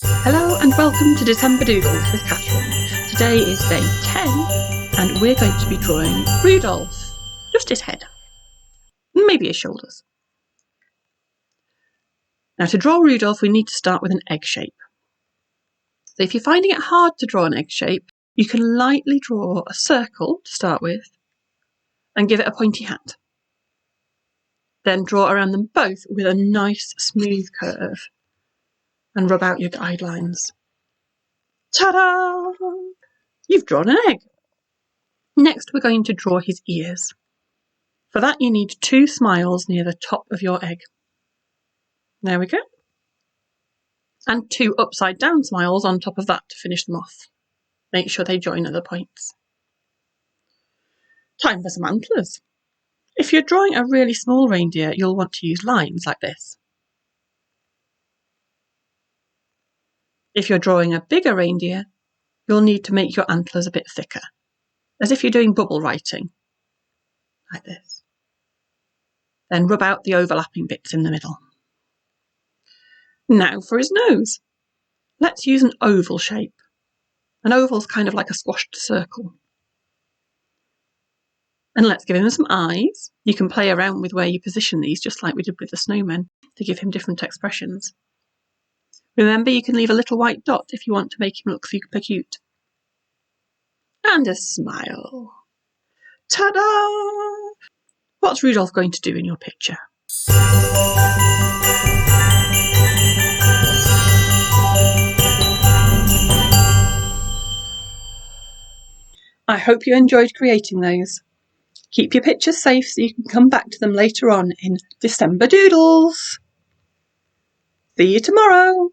Hello and welcome to December Doodles with Catherine. Today is day 10 and we're going to be drawing Rudolph. Just his head. Maybe his shoulders. Now to draw Rudolph we need to start with an egg shape. So if you're finding it hard to draw an egg shape, you can lightly draw a circle to start with and give it a pointy hat. Then draw around them both with a nice smooth curve and rub out your guidelines. Ta-da! You've drawn an egg. Next we're going to draw his ears. For that you need 2 smiles near the top of your egg. There we go. And 2 upside down smiles on top of that to finish them off. Make sure they join at the points. Time for some antlers. If you're drawing a really small reindeer, you'll want to use lines like this. If you're drawing a bigger reindeer, you'll need to make your antlers a bit thicker, as if you're doing bubble writing, like this. Then rub out the overlapping bits in the middle. Now for his nose. Let's use an oval shape. An oval's kind of like a squashed circle. And let's give him some eyes. You can play around with where you position these, just like we did with the snowmen, to give him different expressions. Remember, you can leave a little white dot if you want to make him look super cute. And a smile. Ta-da! What's Rudolph going to do in your picture? I hope you enjoyed creating those. Keep your pictures safe so you can come back to them later on in December Doodles. See you tomorrow!